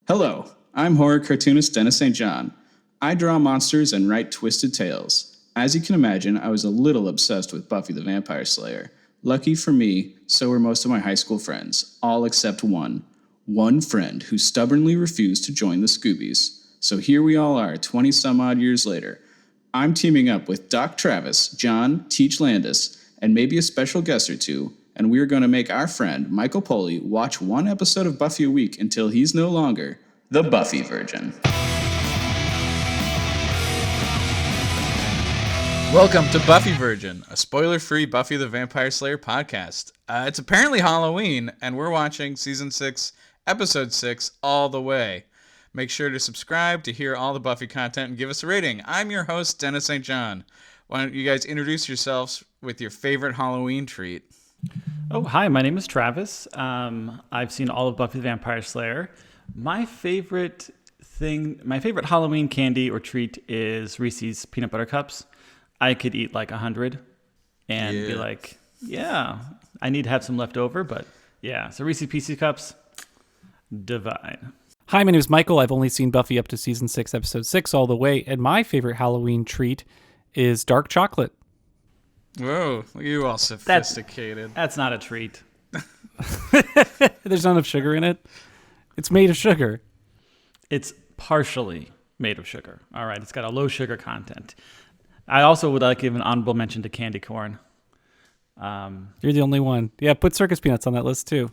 Hello, I'm horror cartoonist Dennis St. John. I draw monsters and write twisted tales. As you can imagine, I was a little obsessed with Buffy the Vampire Slayer. Lucky for me, so were most of my high school friends, all except one. One friend who stubbornly refused to join the Scoobies. So here we all are, 20-some-odd years later. I'm teaming up with Doc Travis, John, Teach Landis, and maybe a special guest or two, and we're going to make our friend, Michael Poley, watch one episode of Buffy a week until he's no longer the Buffy Virgin. Welcome to Buffy Virgin, a spoiler-free Buffy the Vampire Slayer podcast. It's apparently Halloween, and we're watching Season 6, Episode 6, all the way. Make sure to subscribe to hear all the Buffy content and give us a rating. I'm your host, Dennis St. John. Why don't you guys introduce yourselves with your favorite Halloween treat? Oh, hi, my name is Travis. I've seen all of Buffy the Vampire Slayer. My favorite Halloween candy or treat is Reese's Peanut Butter Cups. I could eat like 100 and be like, yeah, I need to have some left over, but yeah. So Reese's Pieces Cups, divine. Hi, my name is Michael. I've only seen Buffy up to Season 6, Episode 6 all the way, and my favorite Halloween treat is dark chocolate. Whoa, look at you all sophisticated. That's not a treat. There's not enough sugar in it. It's made of sugar. It's partially made of sugar. All right, it's got a low sugar content. I also would like to give an honorable mention to candy corn. You're the only one. Yeah, put circus peanuts on that list too.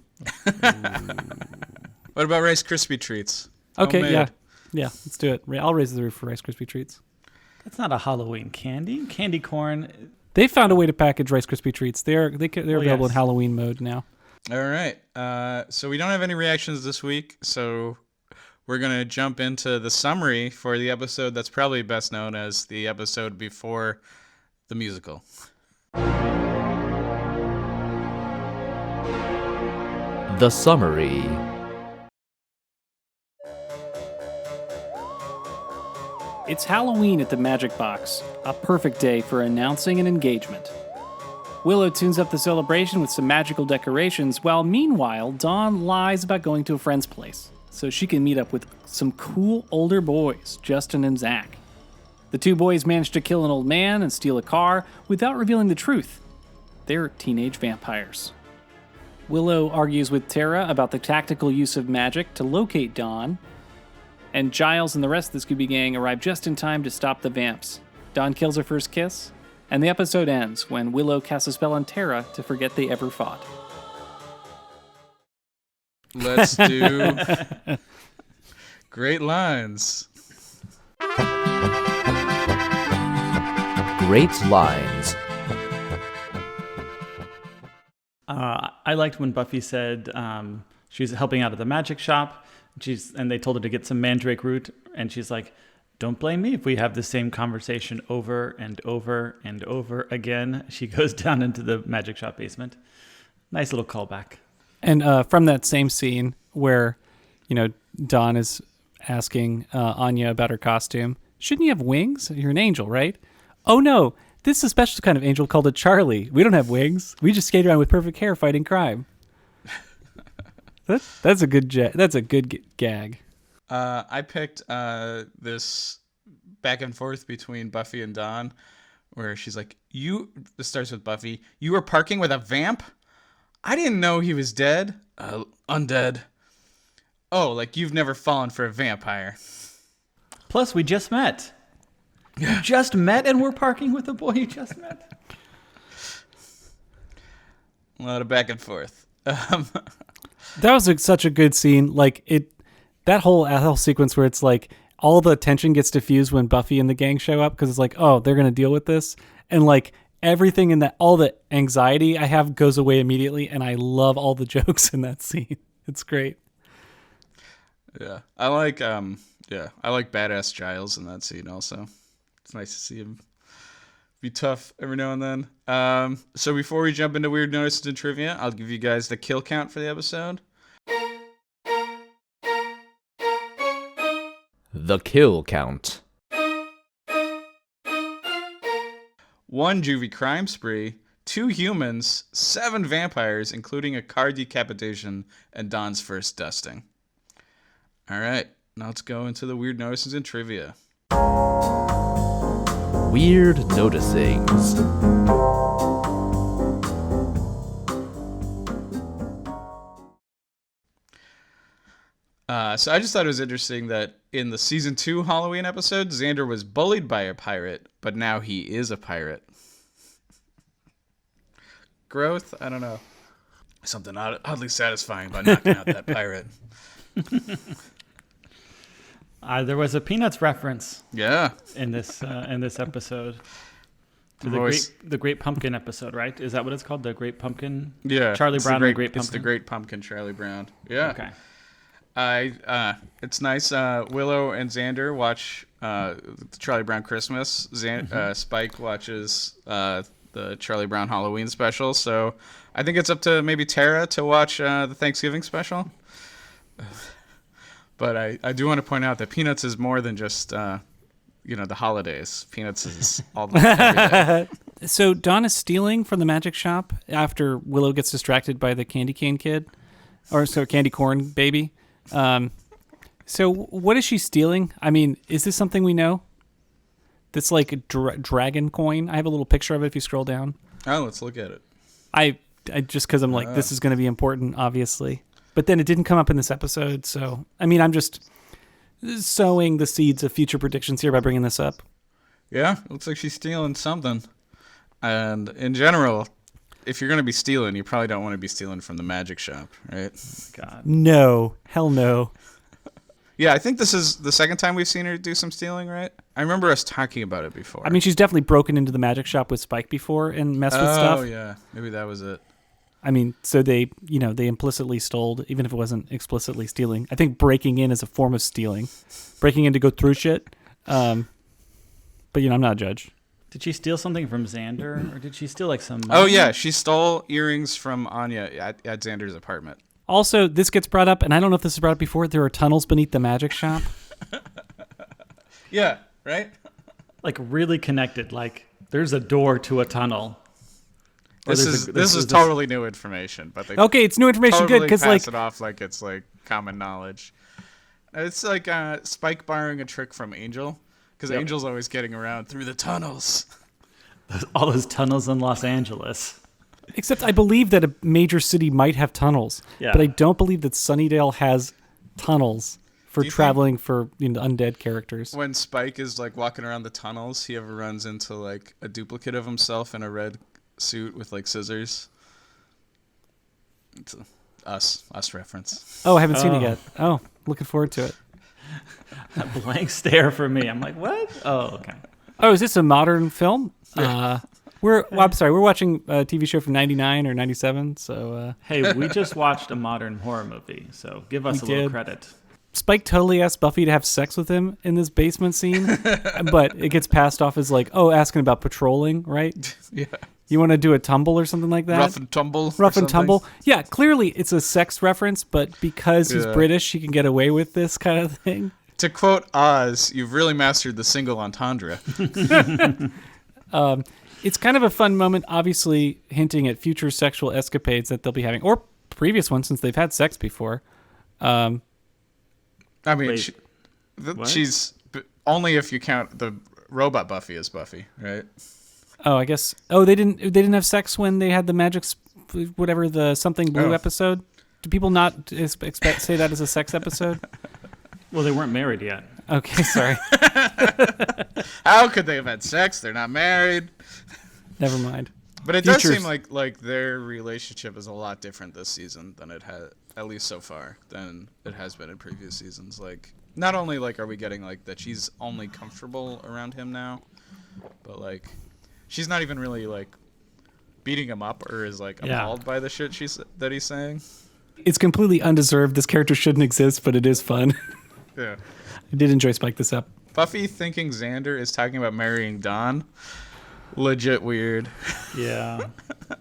What about Rice Krispie treats? Okay, Homemade. yeah, let's do it. I'll raise the roof for Rice Krispie treats. That's not a Halloween candy. Candy corn. They found a way to package Rice Krispie treats. They're available in Halloween mode now. All right. So we don't have any reactions this week, so we're going to jump into the summary for the episode that's probably best known as the episode before the musical. The summary. It's Halloween at the Magic Box, a perfect day for announcing an engagement. Willow tunes up the celebration with some magical decorations, while meanwhile, Dawn lies about going to a friend's place, so she can meet up with some cool older boys, Justin and Zach. The two boys manage to kill an old man and steal a car without revealing the truth. They're teenage vampires. Willow argues with Tara about the tactical use of magic to locate Dawn, and Giles and the rest of the Scooby Gang arrive just in time to stop the vamps. Dawn kills her first kiss, and the episode ends when Willow casts a spell on Tara to forget they ever fought. Let's do great lines. Great lines. I liked when Buffy said she was helping out at the magic shop, and they told her to get some mandrake root, and she's like, don't blame me if we have the same conversation over and over and over again. She goes down into the magic shop basement. Nice little callback. And from that same scene where, Dawn is asking Anya about her costume, shouldn't you have wings? You're an angel, right? Oh no, this is a special kind of angel called a Charlie. We don't have wings. We just skate around with perfect hair fighting crime. That's a good gag. I picked this back and forth between Buffy and Dawn, where she's like, this starts with Buffy, you were parking with a vamp? I didn't know he was dead. Undead. Oh, like you've never fallen for a vampire. Plus, we just met. You just met and we're parking with the boy you just met. A lot of back and forth. That was such a good scene. That whole sequence where it's like all the tension gets diffused when Buffy and the gang show up because it's like, oh, they're gonna deal with this, and like everything in that, all the anxiety I have goes away immediately, and I love all the jokes in that scene. It's great. Yeah, I like badass Giles in that scene also. It's nice to see him be tough every now and then. So before we jump into weird notices and trivia, I'll give you guys the kill count for the episode. The kill count. 1 juvie crime spree, 2 humans, 7 vampires, including a car decapitation and Dawn's first dusting. All right, now let's go into the weird notices and trivia. Weird noticings. So I just thought it was interesting that in the season 2 Halloween episode, Xander was bullied by a pirate, but now he is a pirate. Growth? I don't know. Something oddly satisfying about knocking out that pirate. There was a Peanuts reference Yeah. in this episode. To Voice. the Great Pumpkin episode, right? Is that what it's called? The Great Pumpkin? Yeah. Charlie it's Brown the and the Great It's the Pumpkin? Great Pumpkin, Charlie Brown. Yeah. Okay. It's nice. Willow and Xander watch the Charlie Brown Christmas. Spike watches the Charlie Brown Halloween special. So I think it's up to maybe Tara to watch the Thanksgiving special. But I do want to point out that Peanuts is more than just the holidays. Peanuts is all the every day. So Dawn is stealing from the magic shop after Willow gets distracted by the candy cane kid, or so candy corn baby. So what is she stealing? I mean, is this something we know? That's like a dragon coin. I have a little picture of it if you scroll down. Oh, let's look at it. I just because I'm like, this is going to be important, obviously. But then it didn't come up in this episode. So, I mean, I'm just sowing the seeds of future predictions here by bringing this up. Yeah, looks like she's stealing something. And in general, if you're going to be stealing, you probably don't want to be stealing from the magic shop, right? God. No. Hell no. Yeah, I think this is the second time we've seen her do some stealing, right? I remember us talking about it before. I mean, she's definitely broken into the magic shop with Spike before and messed with stuff. Oh, yeah. Maybe that was it. I mean, so they implicitly stole, even if it wasn't explicitly stealing. I think breaking in is a form of stealing. Breaking in to go through shit. But, I'm not a judge. Did she steal something from Xander, or did she steal like some money? Oh, yeah. She stole earrings from Anya at Xander's apartment. Also, this gets brought up, and I don't know if this is brought up before, there are tunnels beneath the magic shop. Yeah, right? Like really connected. Like there's a door to a tunnel. Or This is totally new information, but they Okay, it's new information. totally Good, because pass it off like it's like common knowledge. It's like Spike borrowing a trick from Angel, because Angel's always getting around through the tunnels. All those tunnels in Los Angeles. except I believe that a major city might have tunnels, Yeah. but I don't believe that Sunnydale has tunnels for Do you traveling for undead characters. When Spike is like walking around the tunnels, he ever runs into like a duplicate of himself in a red suit with like scissors. It's a us reference. Oh, I haven't seen it Oh. yet. Oh, looking forward to it. A blank stare from me. I'm like, what? Oh, okay. Oh, is this a modern film? We're watching a TV show from 99 or 97, so Hey, we just watched a modern horror movie, so give us We a little did. credit. Spike totally asked Buffy to have sex with him in this basement scene, but it gets passed off as like, oh, asking about patrolling, right? Yeah. You want to do a tumble or something like that? Rough and tumble. or Rough and something. tumble. Yeah, clearly it's a sex reference, but because he's Yeah. British, he can get away with this kind of thing. To quote Oz, you've really mastered the single entendre. It's kind of a fun moment, obviously hinting at future sexual escapades that they'll be having, or previous ones since they've had sex before. I mean, Wait, what? she's only if you count the robot Buffy as Buffy, right? Oh, I guess. Oh, they didn't have sex when they had the magic, whatever the something blue Oh. episode. Do people not say that as a sex episode? Well, they weren't married yet. Okay, sorry. How could they have had sex? They're not married. Never mind. But it does Futures. seem like their relationship is a lot different this season than it had, at least so far, than it has been in previous seasons. Like, not only like are we getting like that she's only comfortable around him now, but like she's not even really like beating him up or is like Yeah. appalled by the shit that he's saying. It's completely undeserved. This character shouldn't exist, but it is fun. Yeah. I did enjoy Spike this up. Buffy thinking Xander is talking about marrying Dawn. Legit weird. Yeah.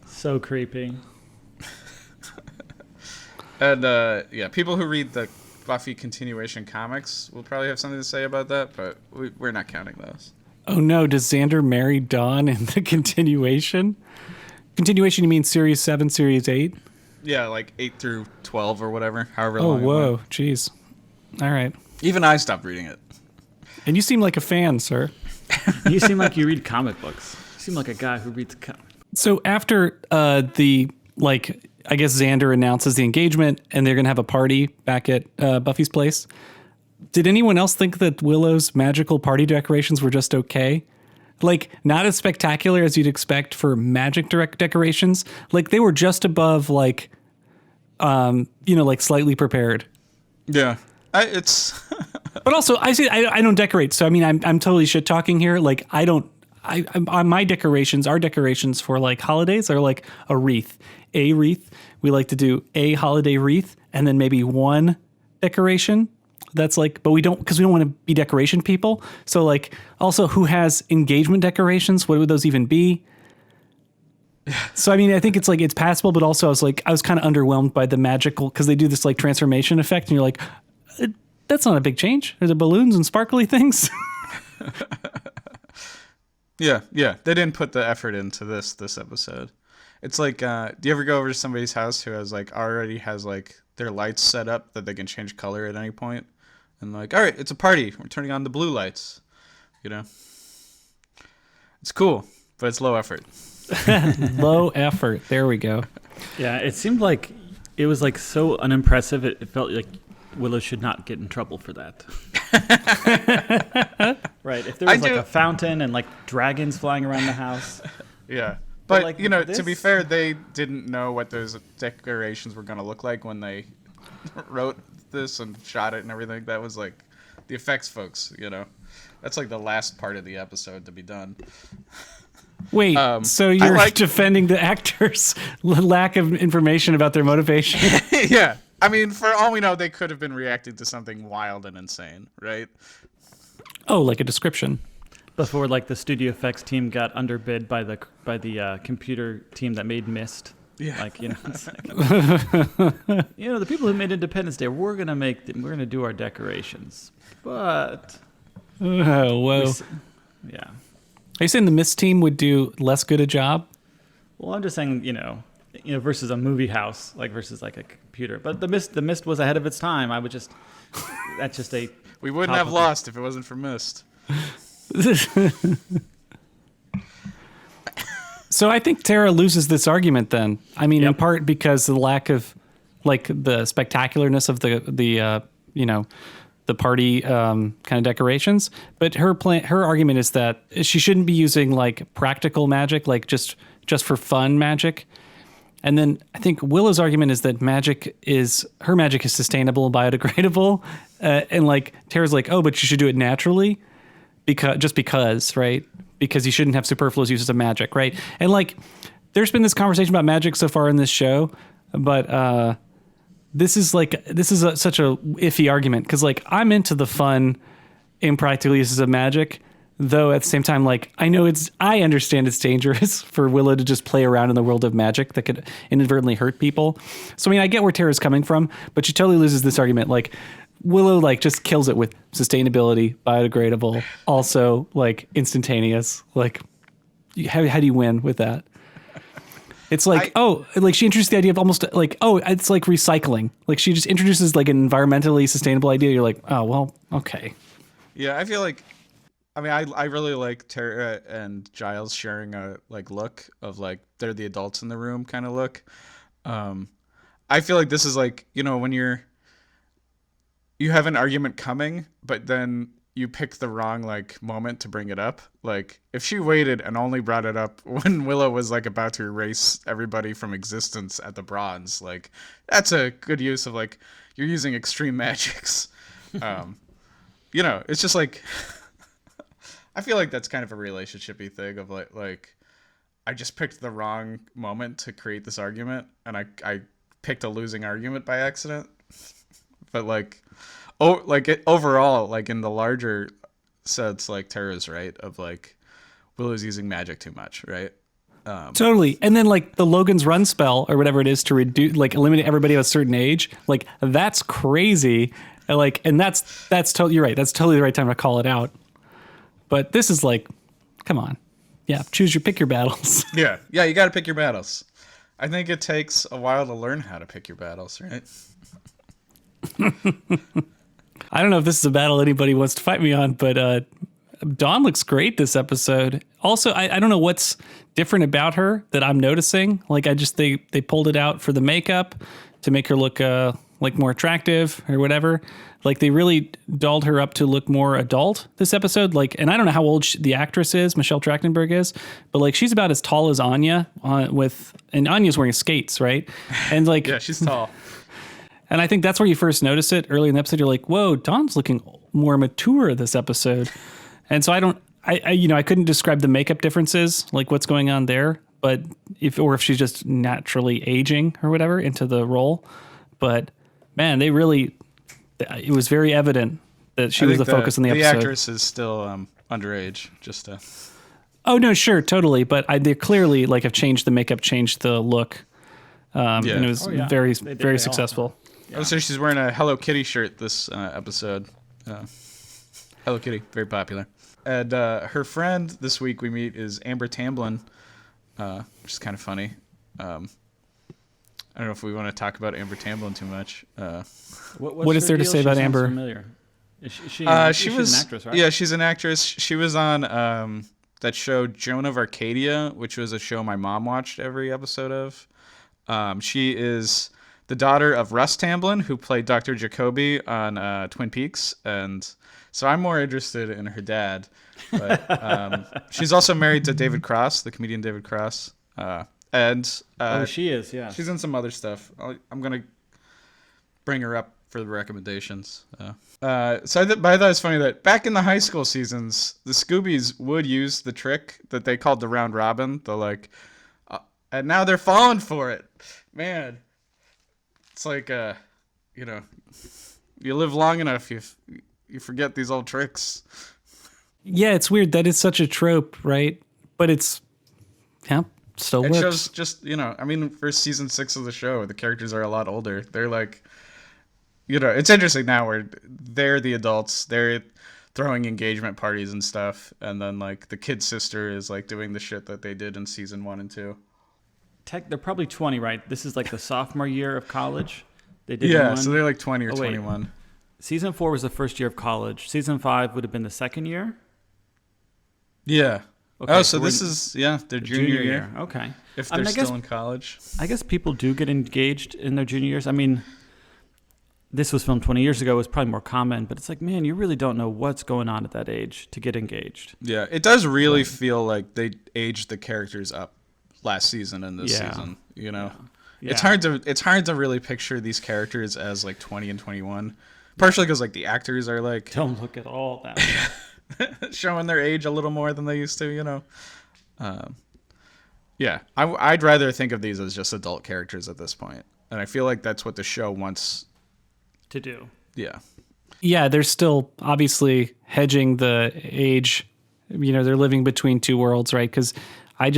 So creepy. And yeah, people who read the Buffy continuation comics will probably have something to say about that, but we're not counting those. Oh no, does Xander marry Dawn in the continuation? Continuation, you mean Series 7, Series 8? Yeah, like 8 through 12 or whatever, however Oh, long. it whoa, went. jeez. All right. Even I stopped reading it. And you seem like a fan, sir. You seem like you read comic books. You seem like a guy who reads comic books. So after I guess Xander announces the engagement and they're going to have a party back at Buffy's place, did anyone else think that Willow's magical party decorations were just okay? Like, not as spectacular as you'd expect for magic direct decorations. Like, they were just above, like, slightly prepared. Yeah. It's... But also, I don't decorate, so I mean, I'm totally shit talking here. Like, my decorations, our decorations for like holidays are like a wreath. We like to do a holiday wreath and then maybe one decoration. That's like, but we don't, because we don't want to be decoration people. So like, also, who has engagement decorations? What would those even be? So I mean, I think it's like it's passable, but also I was kind of underwhelmed by the magical, because they do this like transformation effect, and you're like, that's not a big change. There's balloons and sparkly things. Yeah. They didn't put the effort into this episode. It's like, do you ever go over to somebody's house who has like already has like their lights set up that they can change color at any point? And like, all right, it's a party. We're turning on the blue lights. You know? It's cool, but it's low effort. Low effort. There we go. Yeah, it seemed like it was like so unimpressive. It felt like Willow should not get in trouble for that. Right. If there was like a fountain and like dragons flying around the house. Yeah. But like, to be fair, they didn't know what those decorations were going to look like when they wrote this and shot it and everything. That was like the effects folks, you know. That's like the last part of the episode to be done. Wait, so you're defending the actors' lack of information about their motivation? Yeah. I mean, for all we know, they could have been reacting to something wild and insane, right? Oh, like a description. Before, like, the studio effects team got underbid by the computer team that made Myst. Yeah. Like, it's like, the people who made Independence Day, we're gonna do our decorations, but whoa. Yeah. Are you saying the Myst team would do less good a job? Well, I'm just saying, versus a movie house, like versus like a computer. But the Myst was ahead of its time. That's just a. We wouldn't have lost if it wasn't for Myst. So I think Tara loses this argument then. I mean, in part because of the lack of like the spectacularness of the party kind of decorations. But her argument is that she shouldn't be using like practical magic, like just for fun magic. And then I think Willow's argument is that her magic is sustainable and biodegradable. And like Tara's like, oh, but you should do it naturally because, right? Because you shouldn't have superfluous uses of magic, right? And like, there's been this conversation about magic so far in this show, but this is such a iffy argument because like I'm into the fun, impractical uses of magic, though at the same time, like I understand it's dangerous for Willow to just play around in the world of magic that could inadvertently hurt people. So I mean, I get where Tara's coming from, but she totally loses this argument. Like Willow like just kills it with sustainability, biodegradable, also like instantaneous. Like how do you win with that? It's like, she introduced the idea of almost like, it's like recycling. Like she just introduces like an environmentally sustainable idea. You're like, oh, well, okay. Yeah, I feel like, I really like Tara and Giles sharing a like look of like, they're the adults in the room kind of look. I feel like this is like, when you have an argument coming, but then you pick the wrong like moment to bring it up. Like if she waited and only brought it up when Willow was like about to erase everybody from existence at the bronze, like that's a good use of like you're using extreme magics. It's just like I feel like that's kind of a relationship-y thing of like I just picked the wrong moment to create this argument and I picked a losing argument by accident. But like overall, like in the larger sense, like Tara's right of like Willow's using magic too much, right? Totally. And then like the Logan's Run spell or whatever it is to eliminate everybody of a certain age, like that's crazy. And that's totally, you're right. That's totally the right time to call it out. But this is like, come on. Yeah. Pick your battles. Yeah. You got to pick your battles. I think it takes a while to learn how to pick your battles, right? I don't know if this is a battle anybody wants to fight me on, but Dawn looks great this episode. Also, I don't know what's different about her that I'm noticing. Like, they pulled it out for the makeup to make her look like more attractive or whatever. Like, they really dolled her up to look more adult this episode. Like, and I don't know how old the actress is, Michelle Trachtenberg is, but like she's about as tall as Anya and Anya's wearing skates, right? And like, Yeah, she's tall. and I think that's where you first notice it early in the episode. You're like, whoa, Dawn's looking more mature this episode. And so I couldn't describe the makeup differences, like what's going on there, but if she's just naturally aging or whatever into the role. But man, it was very evident that she was the focus in the episode. The actress is still underage, just to... Oh no, sure, totally. But they clearly like have changed the makeup, changed the look. And it was very successful. Yeah. Oh, so she's wearing a Hello Kitty shirt this episode. Hello Kitty, very popular. And her friend this week we meet is Amber Tamblyn, which is kind of funny. I don't know if we want to talk about Amber Tamblyn too much. What is there to say about Amber? Familiar. She's an actress, right? Yeah, she's an actress. She was on that show Joan of Arcadia, which was a show my mom watched every episode of. She is the daughter of Russ Tamblyn, who played Dr. Jacoby on Twin Peaks, and so I'm more interested in her dad. But she's also married to David Cross, the comedian David Cross. She is, yeah. She's in some other stuff. I'm going to bring her up for the recommendations. But I thought it was funny that back in the high school seasons, the Scoobies would use the trick that they called the round robin. The like, and now they're falling for it. Man, it's like, you live long enough, you forget these old tricks. Yeah, it's weird. That is such a trope, right? But it's, still works. It shows just, for season 6 of the show, the characters are a lot older. They're like, it's interesting now where they're the adults. They're throwing engagement parties and stuff. And then, like, the kid sister is, like, doing the shit that they did in season 1 and 2. They're probably 20, right? This is, like, the sophomore year of college. They did so they're, like, 20 or 21. Season 4 was the first year of college. Season 5 would have been the second year? Yeah. Okay, so this is, their junior year. Okay. If they're still in college. I guess people do get engaged in their junior years. I mean, this was filmed 20 years ago. It was probably more common, but it's like, man, you really don't know what's going on at that age to get engaged. Yeah, it does really feel like they aged the characters up last season and this season, Yeah. It's hard to really picture these characters as like 20 and 21. Partially because like the actors are like don't look at all that. showing their age a little more than they used to, I'd rather think of these as just adult characters at this point, and I feel like that's what the show wants to do. Yeah, they're still obviously hedging the age. They're living between two worlds, right? Because I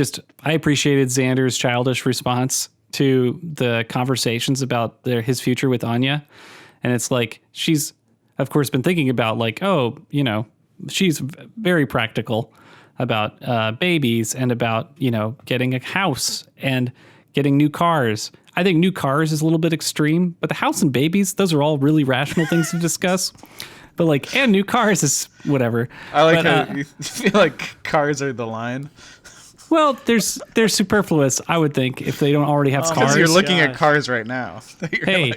appreciated Xander's childish response to the conversations about his future with Anya, and it's like she's of course been thinking about like, she's very practical about babies and about, getting a house and getting new cars. I think new cars is a little bit extreme, but the house and babies, those are all really rational things to discuss. But like, and new cars is whatever. I like how you feel like cars are the line. Well, they're superfluous, I would think, if they don't already have cars. Because you're looking at cars right now. Hey,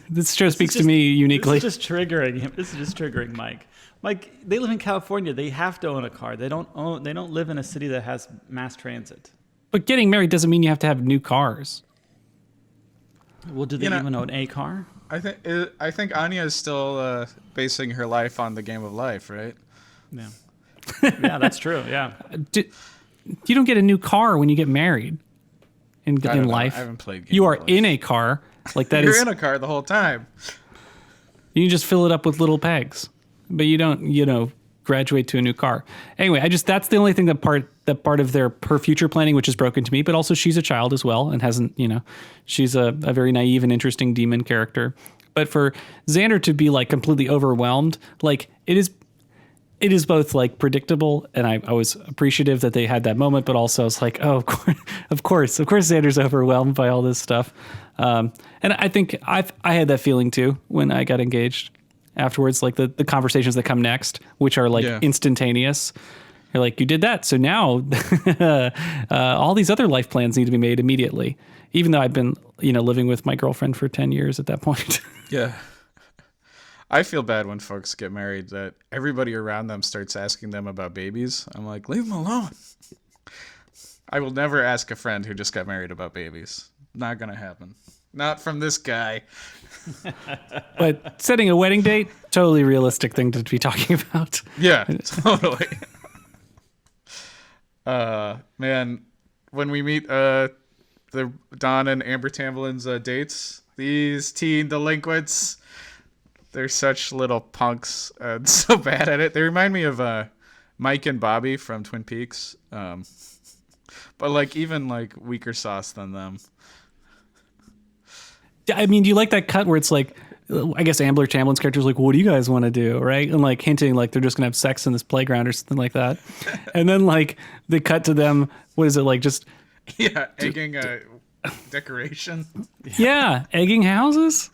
this show speaks to me uniquely. This is just triggering him. This is just triggering Mike. Mike, they live in California. They have to own a car. They don't live in a city that has mass transit. But getting married doesn't mean you have to have new cars. Well, do they even own a car? I think Anya is still basing her life on the game of life, right? Yeah. Yeah, that's true. Yeah. You don't get a new car when you get married in life. I haven't played games. You are in a car. Like that You're in a car the whole time. You just fill it up with little pegs. But you don't, graduate to a new car. Anyway, that's the only thing that part of her future planning, which is broken to me, but also she's a child as well and hasn't, she's a very naive and interesting demon character. But for Xander to be like completely overwhelmed, like it is both like predictable, and I was appreciative that they had that moment, but also it's like, oh, of course Xander's overwhelmed by all this stuff. And I think I had that feeling too when I got engaged. afterwards, like the conversations that come next, which are like instantaneous. You're like, you did that, so now all these other life plans need to be made immediately. Even though I've been, living with my girlfriend for 10 years at that point. Yeah. I feel bad when folks get married that everybody around them starts asking them about babies. I'm like, leave them alone. I will never ask a friend who just got married about babies. Not going to happen. Not from this guy. But setting a wedding date, totally realistic thing to be talking about. Yeah, totally. Man, when we meet the Don and Amber Tamblin's dates, these teen delinquents, they're such little punks and so bad at it. They remind me of Mike and Bobby from Twin Peaks, but like even like weaker sauce than them. I mean, do you like that cut where it's like, I guess Amber Tamblin's character's like, what do you guys want to do, right? And like hinting like they're just gonna have sex in this playground or something like that. And then like they cut to them, what is it, like just egging a decoration. Yeah, egging houses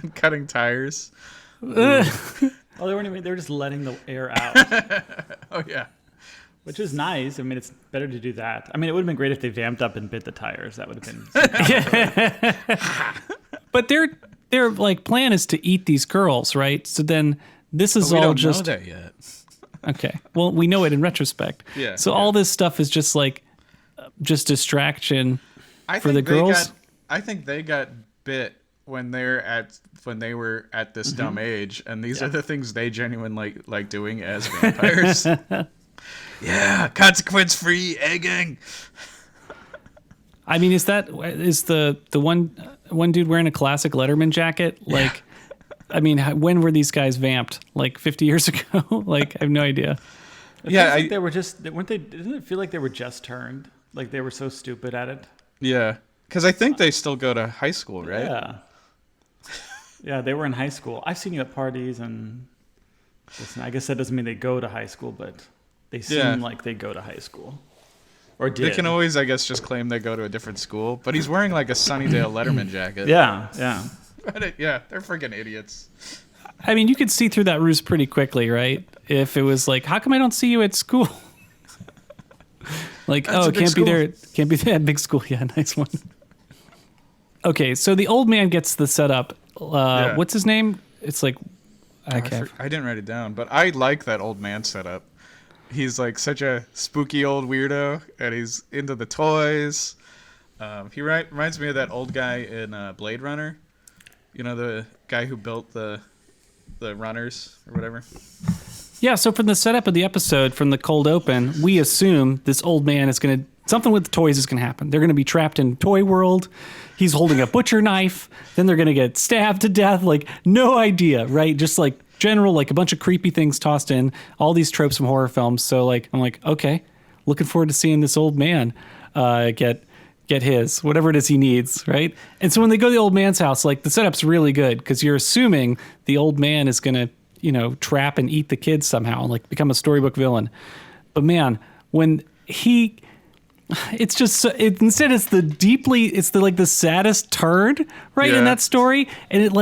and cutting tires. Oh, they weren't even, they were just letting the air out. Oh yeah. Which is nice. I mean, it's better to do that. I mean, it would have been great if they vamped up and bit the tires. That would have been. But their like plan is to eat these girls, right? So then this is we all don't just know that yet. Okay. Well, we know it in retrospect. Yeah. So all this stuff is just like just distraction for the girls. I think they got bit when they were at this dumb age, and these are the things they genuinely like doing as vampires. Yeah, consequence-free egging. I mean, is the one dude wearing a classic Letterman jacket? Like, I mean, when were these guys vamped? Like 50 years ago? Like, I have no idea. They were just, weren't they? Didn't it feel like they were just turned? Like they were so stupid at it. Yeah, because I think they still go to high school, right? Yeah. Yeah, they were in high school. I've seen you at parties, and listen, I guess that doesn't mean they go to high school, but they seem like they go to high school. Or did. They can always, I guess, just claim they go to a different school. But he's wearing like a Sunnydale Letterman jacket. Yeah. Yeah, they're freaking idiots. I mean, you could see through that ruse pretty quickly, right? If it was like, how come I don't see you at school? Like, That's it can't school. be there. Can't be that big school. Yeah, nice one. Okay, so the old man gets the setup. What's his name? It's like, I didn't write it down, but I like that old man setup. He's like such a spooky old weirdo, and he's into the toys. He reminds me of that old guy in Blade Runner. You know, the guy who built the runners or whatever. Yeah, so from the setup of the episode, from the cold open, we assume this old man is going to, something with the toys is going to happen. They're going to be trapped in toy world. He's holding a butcher knife. Then they're going to get stabbed to death. Like, no idea, right? Just like general, like a bunch of creepy things tossed in, all these tropes from horror films. So like, I'm like, okay, looking forward to seeing this old man get his, whatever it is he needs, right? And so when they go to the old man's house, like the setup's really good because you're assuming the old man is going to, trap and eat the kids somehow, like become a storybook villain. But man, when it's just instead it's the saddest turd right in that story, and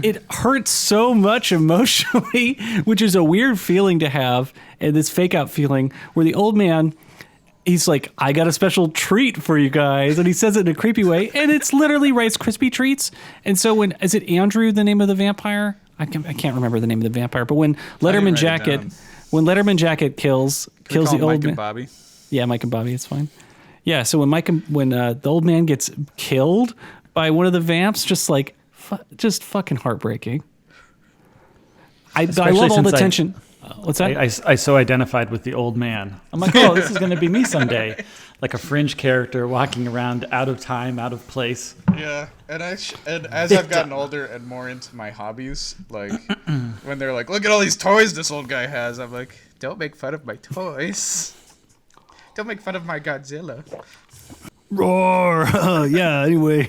it hurts so much emotionally, which is a weird feeling to have, and this fake out feeling where the old man, he's like, I got a special treat for you guys, and he says it in a creepy way, and it's literally Rice Krispie treats. And so is it Andrew the name of the vampire? I can't remember the name of the vampire, but when Letterman Jacket kills the old Mike man, and Bobby. Yeah, Mike and Bobby, it's fine. Yeah, so when the old man gets killed by one of the vamps, just fucking heartbreaking. I love all the tension. What's that? I so identified with the old man. I'm like, oh, this is going to be me someday. Like a fringe character walking around out of time, out of place. Yeah, and as I've gotten older and more into my hobbies, like when they're like, look at all these toys this old guy has, I'm like, don't make fun of my toys. Don't make fun of my Godzilla. Roar! Yeah, anyway.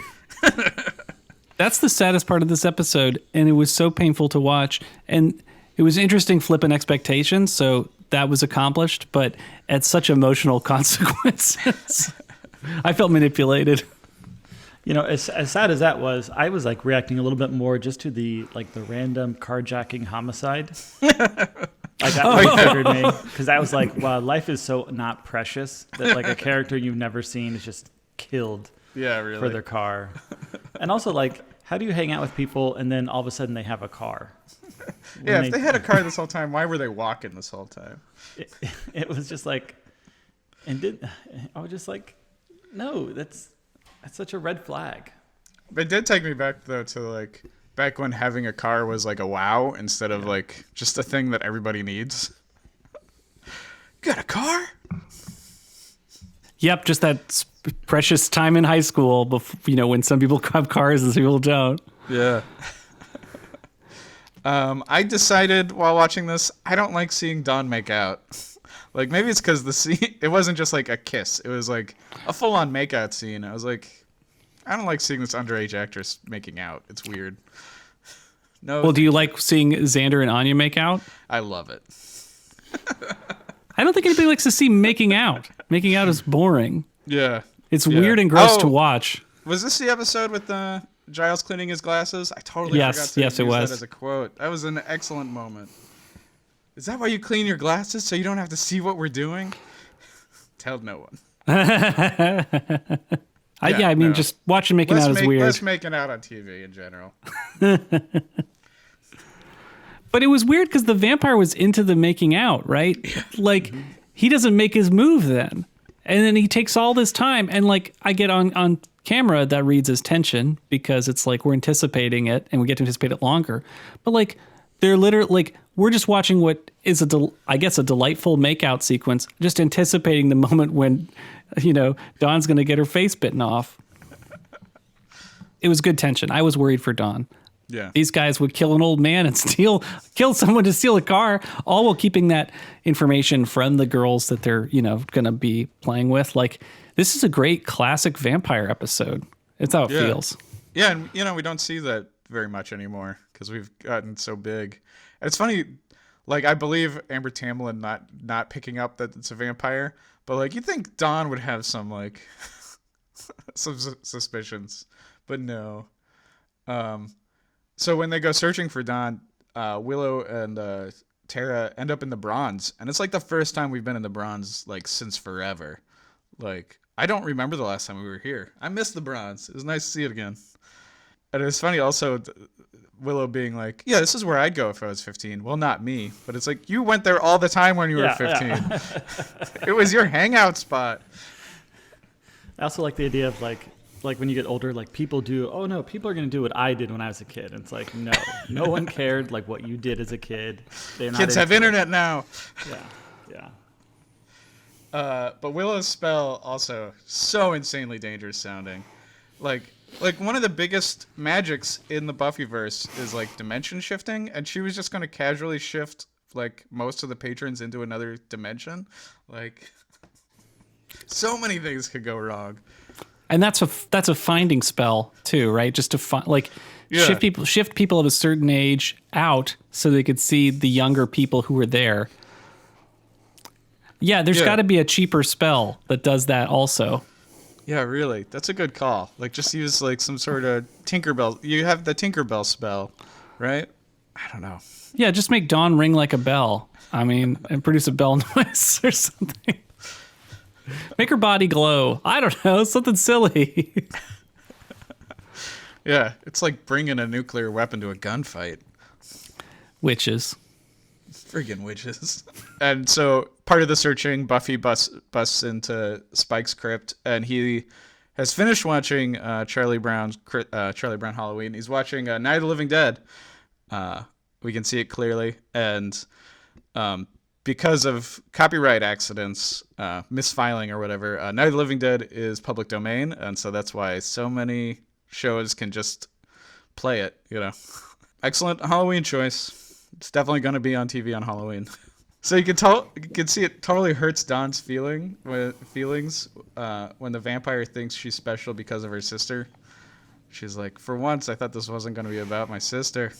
That's the saddest part of this episode, and it was so painful to watch. And it was interesting flipping expectations, so that was accomplished, but at such emotional consequences. I felt manipulated. As sad as that was, I was like reacting a little bit more just to the random carjacking homicide. Like that really triggered me because I was like, wow, life is so not precious that like a character you've never seen is just killed Really. for their car. And also like, how do you hang out with people and then all of a sudden they have a car? If they had a car this whole time, why were they walking this whole time? It was just like, I was just like, no, that's such a red flag. It did take me back though to like back when having a car was like a wow instead of like just a thing that everybody needs. You got a car? Yep, just that precious time in high school, before, when some people have cars and some people don't. Yeah. I decided while watching this, I don't like seeing Dawn make out. Like maybe it's because the scene, it wasn't just like a kiss. It was like a full-on makeout scene. I was like, I don't like seeing this underage actress making out. It's weird. No. Well, do you like seeing Xander and Anya make out? I love it. I don't think anybody likes to see making out. Making out is boring. Yeah. It's weird and gross to watch. Was this the episode with Giles cleaning his glasses? I totally forgot to use it was. that as a quote. That was an excellent moment. Is that why you clean your glasses so you don't have to see what we're doing? Tell no one. I mean, just watching making out is weird. Less making out on TV in general. But it was weird because the vampire was into the making out, right? Like, he doesn't make his move then. And then he takes all this time. And, like, I get on camera that reads as tension because it's like we're anticipating it and we get to anticipate it longer. But, like, they're literally, like, we're just watching what is, a delightful makeout sequence, just anticipating the moment when, Dawn's going to get her face bitten off. It was good tension. I was worried for Dawn. Yeah. These guys would kill an old man and kill someone to steal a car, all while keeping that information from the girls that they're, going to be playing with. Like, this is a great classic vampire episode. It's how it feels. Yeah, and, we don't see that very much anymore because we've gotten so big. And it's funny, like, I believe Amber Tamlin not picking up that it's a vampire, but, like, you'd think Dawn would have some, like, some suspicions, but no. So when they go searching for Dawn, Willow and Tara end up in the Bronze, and it's like the first time we've been in the Bronze like since forever. Like I don't remember the last time we were here. I miss the Bronze. It was nice to see it again. And it's funny also Willow being like, "Yeah, this is where I'd go if I was 15." Well, not me, but it's like you went there all the time when you were 15. Yeah. It was your hangout spot. I also like the idea of like when you get older, like people are going to do what I did when I was a kid. And it's like, no one cared like what you did as a kid. Kids have internet now. Yeah. But Willow's spell also so insanely dangerous sounding. Like one of the biggest magics in the Buffyverse is like dimension shifting. And she was just going to casually shift like most of the patrons into another dimension. Like so many things could go wrong. And that's a finding spell too, right? Just to shift people of a certain age out so they could see the younger people who were there. Yeah, there's got to be a cheaper spell that does that also. Yeah, really. That's a good call. Like just use like some sort of Tinkerbell. You have the Tinkerbell spell, right? I don't know. Yeah, just make Dawn ring like a bell. I mean, and produce a bell noise or something. Make her body glow. I don't know, something silly. Yeah, it's like bringing a nuclear weapon to a gunfight. Witches. Friggin' witches. And so part of the searching, Buffy busts into Spike's crypt, and he has finished watching Charlie Brown Halloween. He's watching Night of the Living Dead. We can see it clearly, and because of copyright accidents, misfiling or whatever, Night of the Living Dead is public domain, and so that's why so many shows can just play it, Excellent Halloween choice. It's definitely going to be on TV on Halloween. So you can see it totally hurts Dawn's feelings when the vampire thinks she's special because of her sister. She's like, for once, I thought this wasn't going to be about my sister.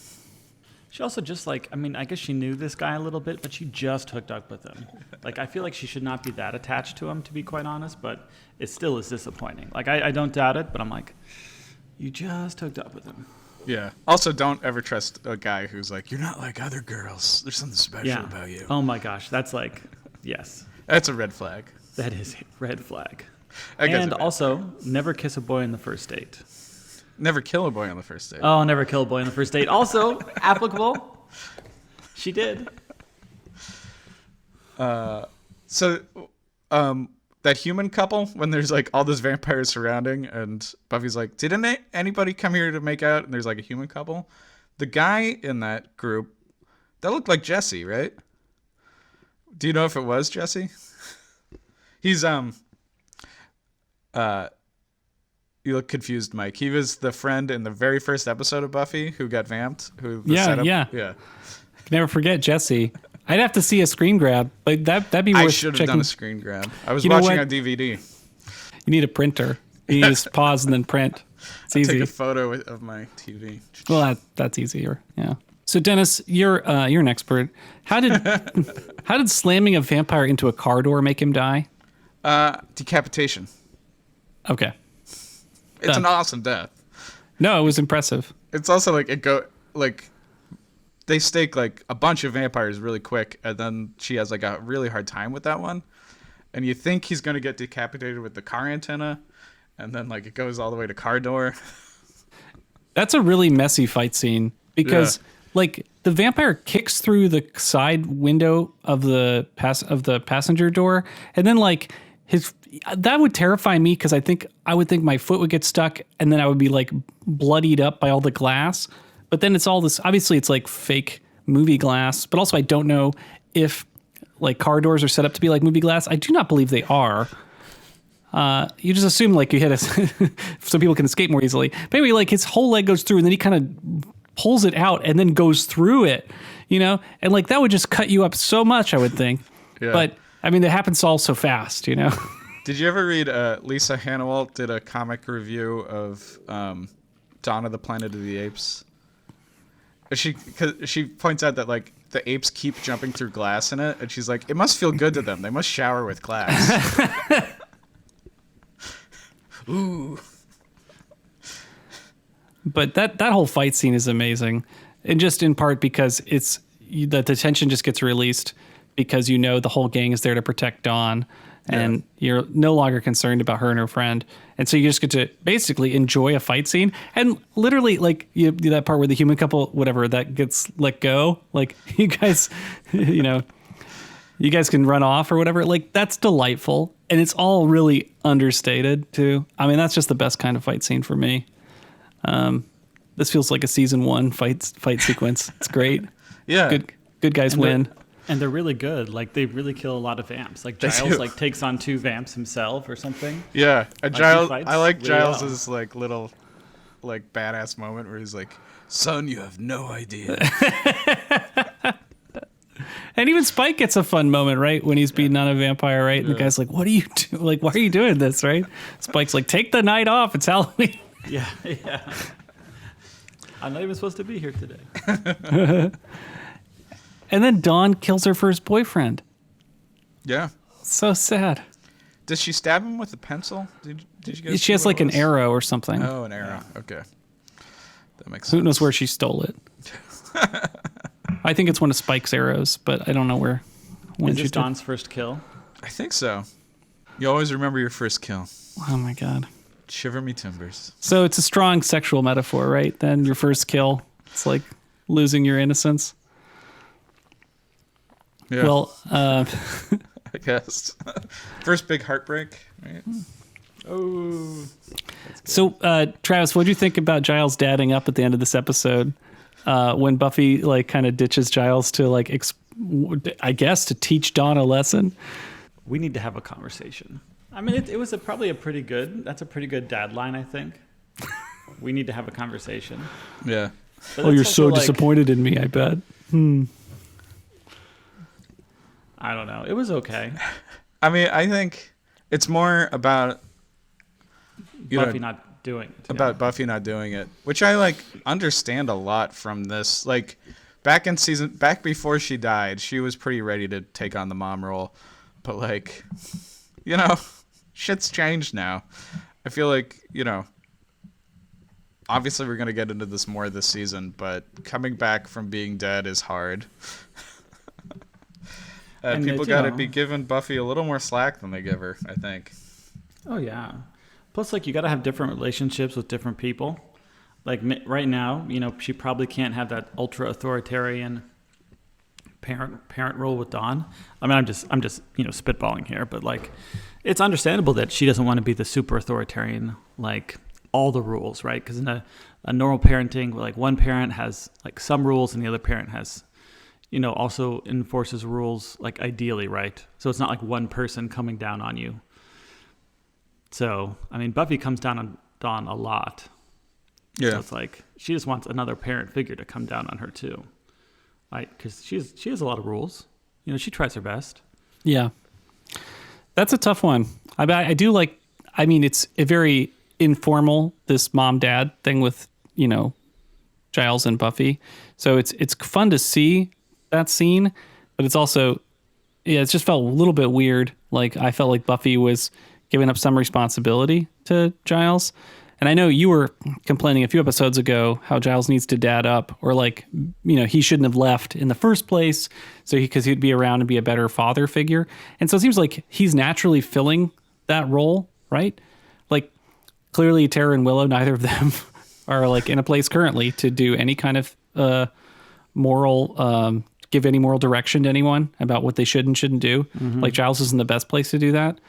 She also just I guess she knew this guy a little bit, but she just hooked up with him. Like, I feel like she should not be that attached to him, to be quite honest, but it still is disappointing. Like, I don't doubt it, but I'm like, You just hooked up with him. Yeah. Also, don't ever trust a guy who's like, you're not like other girls. There's something special Yeah. about you. Oh my gosh, that's like, yes, That's a red flag. that is a red flag. That guy's And a red also, never kiss a boy on the first date. Never kill a boy on the first date. Oh, never kill a boy on the first date. Also applicable. She did. So, that human couple, when there's like all those vampires surrounding, and Buffy's like, "Didn't anybody come here to make out?" And there's like a human couple. The guy in that group, that looked like Jesse, right? Do you know if it was Jesse? He's you look confused, Mike. He was the friend in the very first episode of Buffy who got vamped. Yeah. Yeah. Can never forget Jesse. I'd have to see a screen grab, but that'd be worth I should have checking. done a screen grab. I was You know watching what? on DVD. You need a printer. You need to just pause and then print. It's easy. Take a photo of my TV. Well, that's easier. Yeah. So Dennis, you're an expert. How did slamming a vampire into a car door make him die? Decapitation. Okay. It's an awesome death. No, it was impressive. It's also like they stake like a bunch of vampires really quick, and then she has like a really hard time with that one. And you think he's gonna get decapitated with the car antenna, and then like it goes all the way to car door. That's a really messy fight scene because like the vampire kicks through the side window of the passenger door, and then like that would terrify me because I would think my foot would get stuck, and then I would be like bloodied up by all the glass. But then it's all this. Obviously, it's like fake movie glass, but also I don't know if like car doors are set up to be like movie glass. I do not believe they are. You just assume like you hit so people can escape more easily. But anyway, like his whole leg goes through, and then he kind of pulls it out and then goes through it, and like that would just cut you up so much, I would think. Yeah. But I mean, it happens all so fast, Did you ever read Lisa Hannawalt did a comic review of Dawn of the Planet of the Apes? She points out that like the apes keep jumping through glass in it, and she's like, it must feel good to them. They must shower with glass. Ooh. But that whole fight scene is amazing, and just in part because the tension just gets released because the whole gang is there to protect Dawn, and you're no longer concerned about her and her friend, and so you just get to basically enjoy a fight scene. And literally, like that part where the human couple, whatever, that gets let go, like you guys, you guys can run off or whatever. Like that's delightful, and it's all really understated too. I mean, that's just the best kind of fight scene for me. This feels like a season 1 fight sequence. It's great. Yeah. Good guys win. And they're really good. Like they really kill a lot of vamps. Like Giles like takes on 2 vamps himself or something. Yeah. Like, Giles. he fights I like really Giles's like little like badass moment where he's like, "Son, you have no idea." And even Spike gets a fun moment, right? When he's beating on a vampire, right? And the guy's like, "What are you doing? Like, why are you doing this?" Right? Spike's like, "Take the night off. It's Halloween." Yeah. I'm not even supposed to be here today. And then Dawn kills her first boyfriend. Yeah. So sad. Does she stab him with a pencil? Did you guys? She has see what like it an was? arrow or something. Oh, an arrow. Okay. That makes sense. Who knows where she stole it? I think it's one of Spike's arrows, but I don't know where. Is this Dawn's first kill? I think so. You always remember your first kill. Oh my god. Shiver me timbers. So it's a strong sexual metaphor, right? Then your first kill, it's like losing your innocence. Yeah. Well, I guess. First big heartbreak, right? Oh. so Travis, what do you think about Giles dadding up at the end of this episode? When Buffy like kind of ditches Giles to like, I guess to teach Dawn a lesson. We need to have a conversation. I mean, it was probably a pretty good dad line, I think. We need to have a conversation. Yeah. But Oh, it's you're so also, like, disappointed in me, I bet. I don't know. It was okay. I mean, I think it's more about Buffy not doing it. about Buffy not doing it, which I like understand a lot from this. Like back before she died, she was pretty ready to take on the mom role, but like, shit's changed now. I feel like obviously we're going to get into this more this season, but coming back from being dead is hard. And people it's, got to be giving Buffy a little more slack than they give her, I think. Oh yeah. Plus, like, you got to have different relationships with different people. Like right now, she probably can't have that ultra authoritarian parent role with Dawn. I mean, I'm just spitballing here, but like, it's understandable that she doesn't want to be the super authoritarian, like all the rules, right? Because in a normal parenting, like one parent has like some rules and the other parent has, also enforces rules, like ideally, right? So it's not like one person coming down on you. So, I mean, Buffy comes down on Dawn a lot. Yeah. So it's like she just wants another parent figure to come down on her too, right? Because she has a lot of rules. She tries her best. Yeah. That's a tough one. I do like, I mean, it's a very informal, this mom-dad thing with, Giles and Buffy. So it's fun to see that scene, but it's also, it just felt a little bit weird. Like, I felt like Buffy was giving up some responsibility to Giles. And I know you were complaining a few episodes ago how Giles needs to dad up, or like, he shouldn't have left in the first place. So because he'd be around and be a better father figure. And so it seems like he's naturally filling that role, right? Like, clearly Tara and Willow, neither of them are like in a place currently to do any kind of moral, give any moral direction to anyone about what they should and shouldn't do. Mm-hmm. Like, Giles isn't the best place to do that.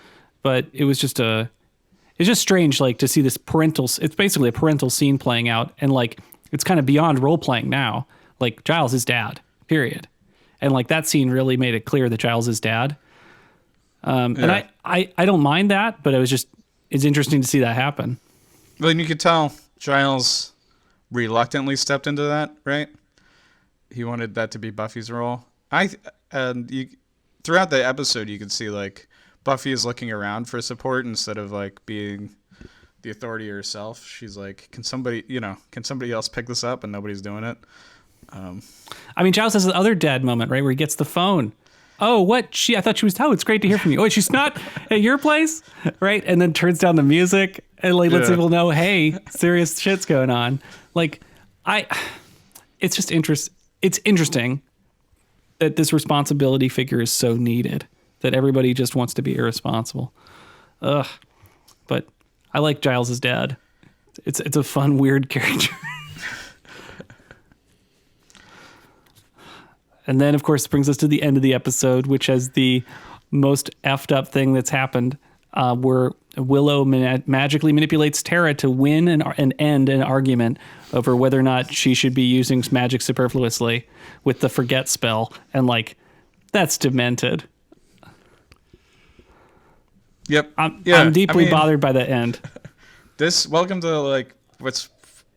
But it was just it's just strange, like, to see this it's basically a parental scene playing out, and like, it's kind of beyond role playing now. Like, Giles is dad, period. And like, that scene really made it clear that Giles is dad. And I don't mind that, but it's interesting to see that happen. Well, and you could tell Giles reluctantly stepped into that, right? He wanted that to be Buffy's role. Throughout the episode, you could see like Buffy is looking around for support instead of like being the authority herself. She's like, can somebody else pick this up? And nobody's doing it. I mean, Giles has the other dad moment, right, where he gets the phone. Oh, what? I thought she was. Oh, it's great to hear from you. Oh, she's not at your place, right? And then turns down the music and like lets people know, hey, serious shit's going on. Like, it's just It's interesting that this responsibility figure is so needed, that everybody just wants to be irresponsible. Ugh. But I like Giles' dad. It's a fun, weird character. And then, of course, brings us to the end of the episode, which has the most effed up thing that's happened, where Willow magically manipulates Tara to win and end an argument over whether or not she should be using magic superfluously with the forget spell. And like, that's demented. Yep. I'm deeply bothered by the end. Welcome to like what's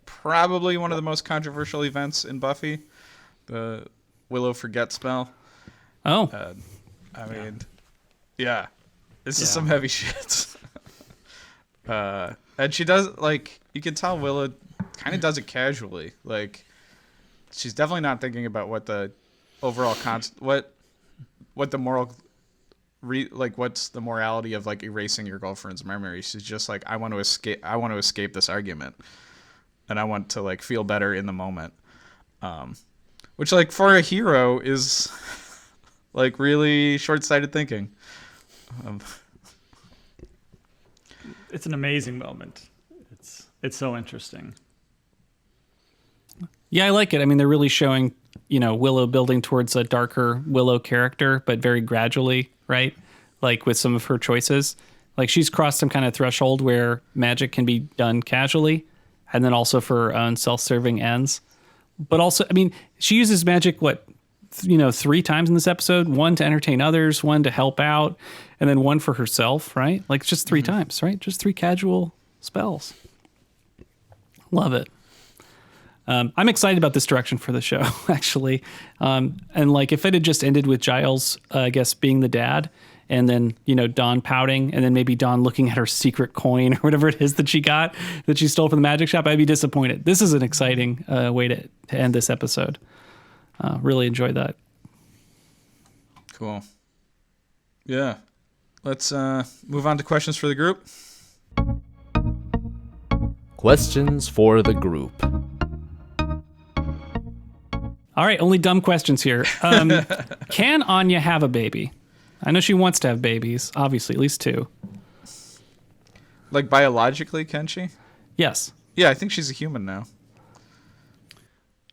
probably one of the most controversial events in Buffy, the Willow forget spell. Oh. This is some heavy shit. And she does, like, you can tell Willow kind of does it casually. Like, she's definitely not thinking about what the overall what the moral what's the morality of like erasing your girlfriend's memory. She's just like, I want to escape this argument, and I want to like feel better in the moment. Which like for a hero is like really short-sighted thinking. It's an amazing moment. It's so interesting. Yeah, I like it. I mean, they're really showing, Willow building towards a darker Willow character, but very gradually, right? Like with some of her choices. Like she's crossed some kind of threshold where magic can be done casually, and then also for her own self-serving ends. But also, I mean, she uses magic, 3 times in this episode? 1 to entertain others, 1 to help out, and then 1 for herself, right? Like just 3 times, right? Just 3 casual spells. Love it. I'm excited about this direction for the show, actually. And like if it had just ended with Giles, I guess, being the dad, and then, Dawn pouting, and then maybe Dawn looking at her secret coin or whatever it is that she stole from the magic shop, I'd be disappointed. This is an exciting way to end this episode. Really enjoyed that. Cool. Yeah. Let's move on to questions for the group. Questions for the group. All right, only dumb questions here. Can Anya have a baby? I know she wants to have babies, obviously, at least 2. Like biologically, can she? Yes. Yeah, I think she's a human now.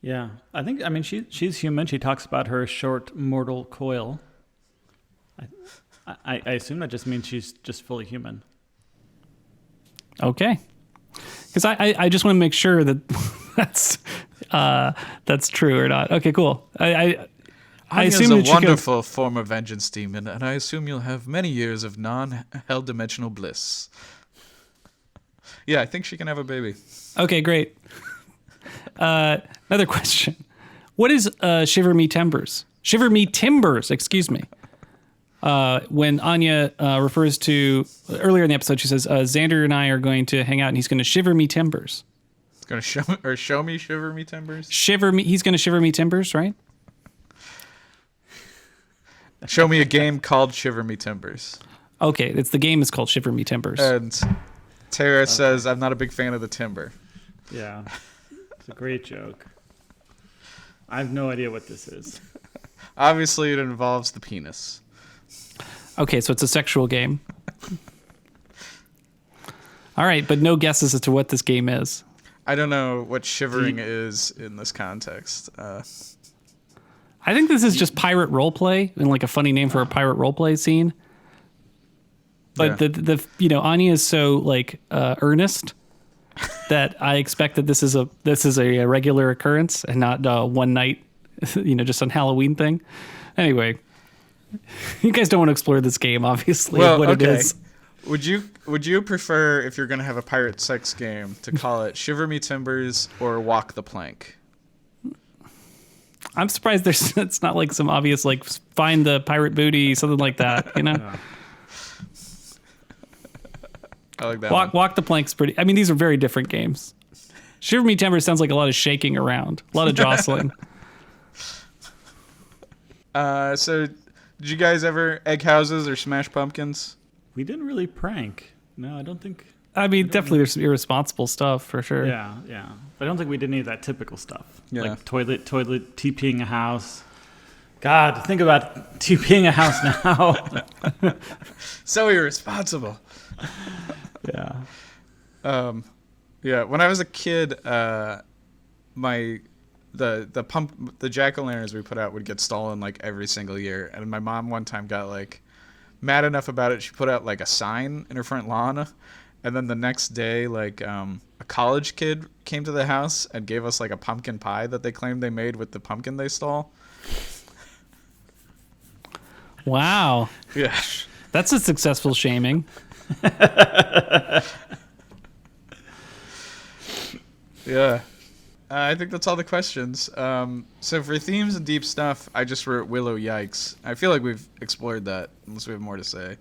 Yeah, I mean, she's human. She talks about her short mortal coil. I assume that just means she's just fully human. Okay. Because I just want to make sure that that's true or not. Okay, cool. I Anya's assume a that wonderful form of vengeance demon, and I assume you'll have many years of non-hell dimensional bliss. Yeah, I think she can have a baby. Okay, great. Another question. What is Shiver Me Timbers? Shiver Me Timbers, excuse me. When Anya refers to, earlier in the episode, she says, Xander and I are going to hang out and he's going to shiver me timbers. It's going to show me shiver me timbers? He's going to shiver me timbers, right? Show me a game called Shiver Me Timbers. Okay, the game is called Shiver Me Timbers. And Tara says, I'm not a big fan of the timber. Yeah, it's a great joke. I have no idea what this is. Obviously, it involves the penis. Okay, so it's a sexual game. All right, but no guesses as to what this game is. I don't know what shivering is in this context. I think this is just pirate roleplay and like a funny name for a pirate roleplay scene. But Yeah. the Anya is so like earnest that I expect that this is a regular occurrence and not one night, just on Halloween thing. Anyway, you guys don't want to explore this game, obviously. Well, what okay. it is. Would you prefer, if you're going to have a pirate sex game, to call it Shiver Me Timbers or Walk the Plank? I'm surprised it's not like some obvious like find the pirate booty, something like that. I like that one. Walk the Plank's pretty. I mean, these are very different games. Shiver Me Timbers sounds like a lot of shaking around, a lot of jostling. So, did you guys ever egg houses or smash pumpkins? We didn't really prank. No, I don't think. I mean, definitely there's some irresponsible stuff for sure. Yeah. But I don't think we did any of that typical stuff. Yeah. Like toilet, TPing a house. God, think about TPing a house now. So irresponsible. Yeah. Yeah, when I was a kid, the jack-o'-lanterns we put out would get stolen like every single year, and my mom one time got like mad enough about it, she put out like a sign in her front lawn, and then the next day like a college kid came to the house and gave us like a pumpkin pie that they claimed they made with the pumpkin they stole. Wow. Yeah. That's a successful shaming. Yeah. I think that's all the questions. So for themes and deep stuff, I just wrote Willow Yikes. I feel like we've explored that, unless we have more to say.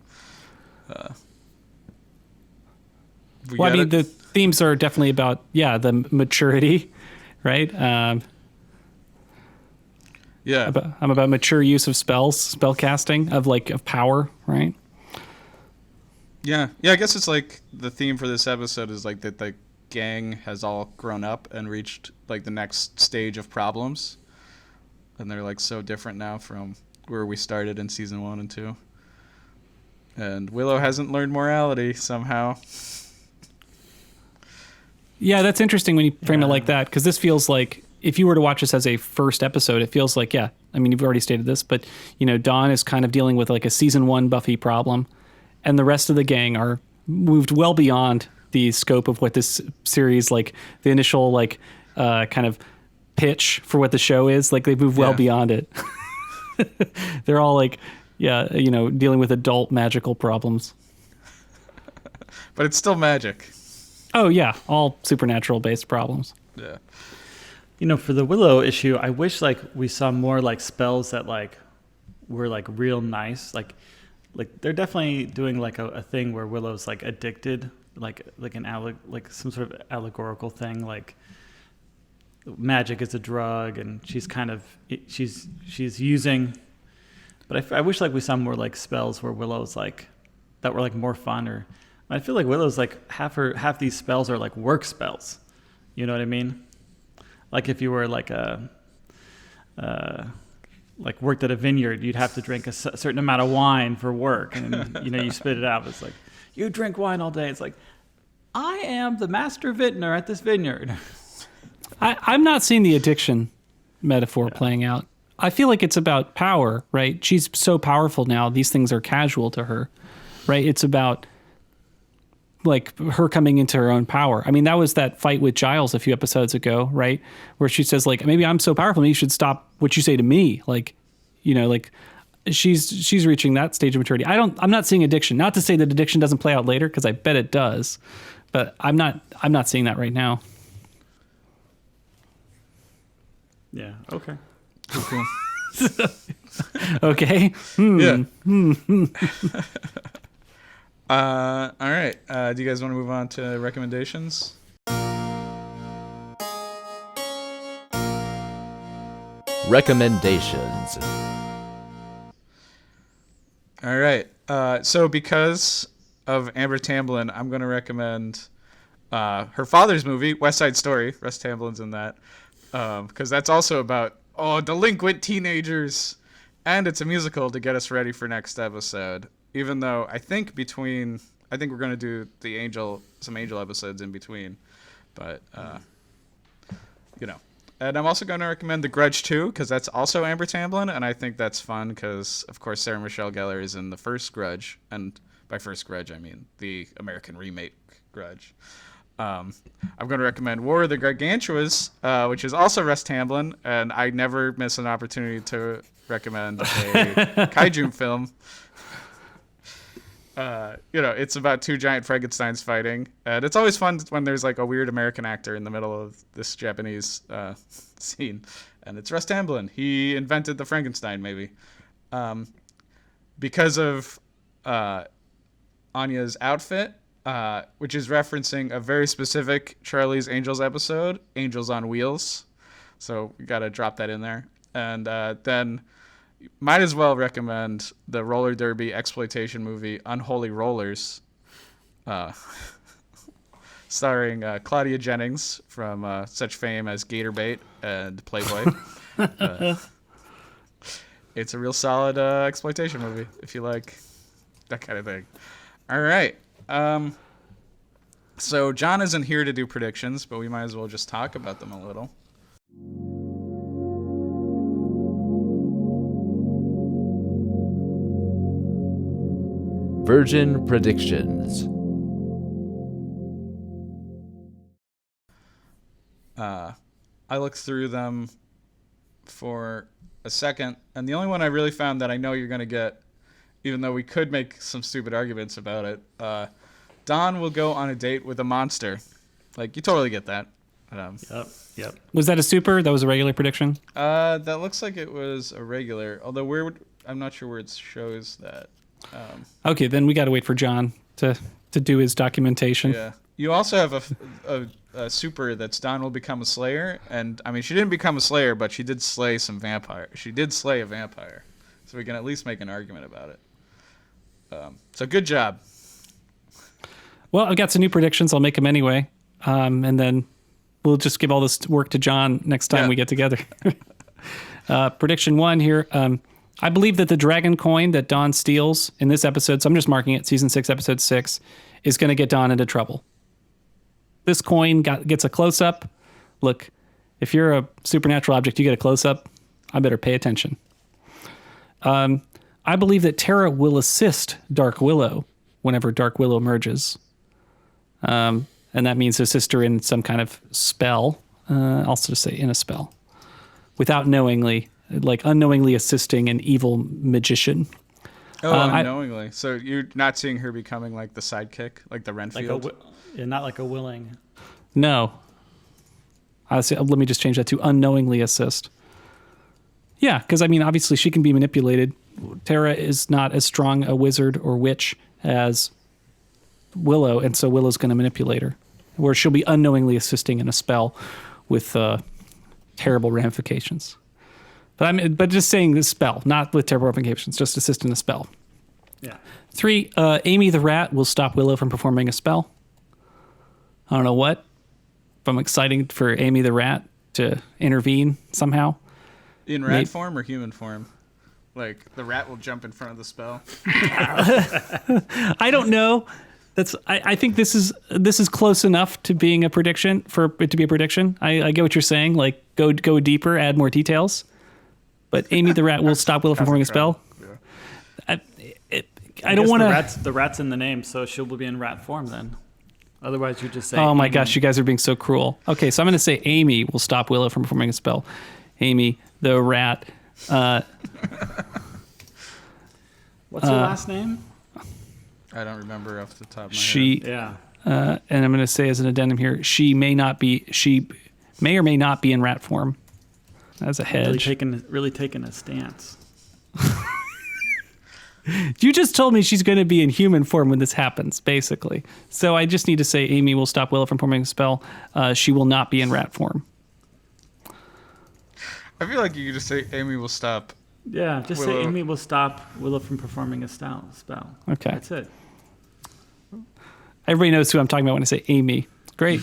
Well, I mean, the themes are definitely about, the maturity, right? Yeah. I'm about mature use of spells, spell casting, of power, right? Yeah. I guess it's like the theme for this episode is like that the gang has all grown up and reached like the next stage of problems, and they're like so different now from where we started in season 1 and 2. And Willow hasn't learned morality somehow. Yeah, that's interesting when you frame it like that, because this feels like, if you were to watch this as a first episode, it feels like, I mean, you've already stated this, but, Dawn is kind of dealing with like a season 1 Buffy problem, and the rest of the gang are moved well beyond the scope of what this series, like the initial, like, kind of pitch for what the show is. Like, they've moved well beyond it. They're all like, dealing with adult magical problems. But it's still magic. Oh, yeah. All supernatural based problems. Yeah. For the Willow issue, I wish like we saw more like spells that like were like real nice. Like they're definitely doing like a thing where Willow's like addicted, like some sort of allegorical thing, like magic is a drug, and she's kind of she's using. But I wish like we saw more like spells where Willow's like that were like more fun, or I feel like Willow's like half these spells are like work spells. You know what I mean? Like if you were like like worked at a vineyard, you'd have to drink a certain amount of wine for work, and you spit it out. It's like, you drink wine all day. It's like, I am the master vintner at this vineyard. I'm not seeing the addiction metaphor playing out. I feel like it's about power, right? She's so powerful now. These things are casual to her, right? It's about like her coming into her own power. I mean, that was that fight with Giles a few episodes ago, right? Where she says like, maybe I'm so powerful, maybe you should stop what you say to me. Like, like she's reaching that stage of maturity. I'm not seeing addiction. Not to say that addiction doesn't play out later, because I bet it does, but I'm not seeing that right now. Yeah. Okay. Cool. Okay. Yeah. All right. Do you guys want to move on to recommendations? Recommendations. All right. So because of Amber Tamblyn, I'm going to recommend her father's movie, West Side Story. Russ Tamblin's in that. Because that's also about delinquent teenagers, and it's a musical to get us ready for next episode. Even though I think we're gonna do some Angel episodes in between, but And I'm also gonna recommend The Grudge 2, because that's also Amber Tamblyn, and I think that's fun because of course Sarah Michelle Gellar is in the first Grudge, and by first Grudge I mean the American remake Grudge. I'm going to recommend War of the Gargantuas, which is also Russ Tamblyn, and I never miss an opportunity to recommend a kaiju film. It's about two giant Frankensteins fighting, and it's always fun when there's like a weird American actor in the middle of this Japanese scene, and it's Russ Tamblyn. He invented the Frankenstein, maybe. Because of Anya's outfit, which is referencing a very specific Charlie's Angels episode, Angels on Wheels. So we got to drop that in there. And then might as well recommend the roller derby exploitation movie Unholy Rollers, starring Claudia Jennings from such fame as Gatorbait and Playboy. It's a real solid exploitation movie if you like that kind of thing. All right. So John isn't here to do predictions, but we might as well just talk about them a little. Virgin predictions. I looked through them for a second, and the only one I really found that I know you're going to get, even though we could make some stupid arguments about it, Don will go on a date with a monster. Like, you totally get that. Yep. Was that a super? That was a regular prediction? That looks like it was a regular, although I'm not sure where it shows that. Okay, then we got to wait for John to do his documentation. Yeah. You also have a super that's Don will become a slayer, and I mean she didn't become a slayer, but she did slay some vampire. She did slay a vampire, so we can at least make an argument about it. So good job. Well, I've got some new predictions. I'll make them anyway, and then we'll just give all this work to John next time we get together. Prediction 1 here. I believe that the dragon coin that Dawn steals in this episode, so I'm just marking it, season 6, episode 6, is going to get Dawn into trouble. This coin gets a close-up. Look, if you're a supernatural object, you get a close-up. I better pay attention. I believe that Tara will assist Dark Willow whenever Dark Willow emerges. And that means assist her in some kind of spell. Also to say in a spell. Without unknowingly assisting an evil magician. Unknowingly. So you're not seeing her becoming like the sidekick, like the Renfield? Not like a willing. No. Let me just change that to unknowingly assist. Yeah, because I mean, obviously she can be manipulated. Tara is not as strong a wizard or witch as Willow, and so Willow's going to manipulate her. Where she'll be unknowingly assisting in a spell with terrible ramifications. But just saying this spell, not with terrible ramifications, just assist in a spell. Yeah. 3, Amy the rat will stop Willow from performing a spell. I don't know what, but I'm excited for Amy the rat to intervene somehow. In rat form or human form? Like, the rat will jump in front of the spell? I don't know. I think this is close enough to being a prediction for it to be a prediction. I get what you're saying. Like, go deeper, add more details. But Amy the rat will stop Willow from performing a spell. Yeah. I don't want to. The rat's in the name, so she'll be in rat form then. Otherwise, you just say. Oh my Amy. gosh, you guys are being so cruel. Okay, so I'm going to say Amy will stop Willow from performing a spell. Amy the rat. What's her last name? I don't remember off the top of my She. head. Yeah. And I'm going to say as an addendum here, she may or may not be in rat form. As a hedge. Really taking a stance. You just told me she's going to be in human form when this happens, basically. So I just need to say Amy will stop Willow from performing a spell. She will not be in rat form. I feel like you could just say Amy will stop. Yeah, just Willow. say Amy will stop Willow from performing a spell. Okay. That's it. Everybody knows who I'm talking about when I say Amy. Great.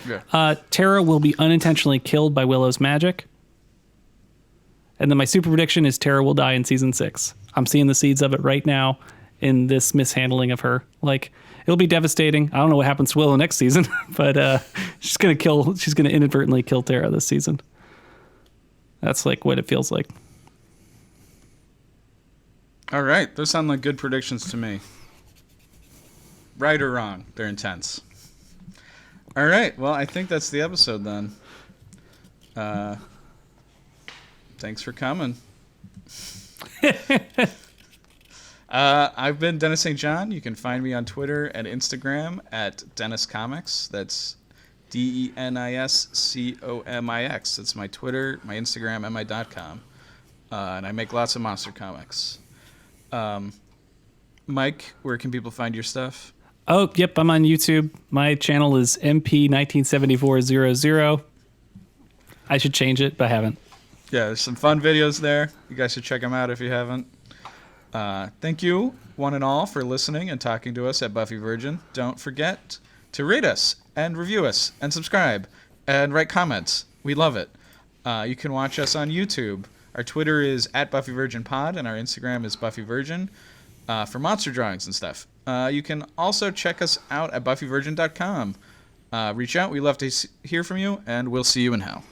Yeah. Tara will be unintentionally killed by Willow's magic. And then my super prediction is Tara will die in season 6. I'm seeing the seeds of it right now in this mishandling of her. Like, it'll be devastating. I don't know what happens to Willow next season, but she's going to inadvertently kill Tara this season. That's like what it feels like. All right. Those sound like good predictions to me. Right or wrong, they're intense. All right. Well, I think that's the episode then. Thanks for coming. I've been Dennis St. John. You can find me on Twitter and Instagram at Dennis Comics. That's DENISCOMIX. That's my Twitter, my Instagram, and my .com. And I make lots of monster comics. Mike, where can people find your stuff? Oh, yep, I'm on YouTube. My channel is MP197400. I should change it, but I haven't. Yeah, there's some fun videos there. You guys should check them out if you haven't. Thank you, one and all, for listening and talking to us at Buffy Virgin. Don't forget to rate us and review us and subscribe and write comments. We love it. You can watch us on YouTube. Our Twitter is @BuffyVirginPod, and our Instagram is BuffyVirgin for monster drawings and stuff. You can also check us out at BuffyVirgin.com. Reach out. We love to hear from you, and we'll see you in hell.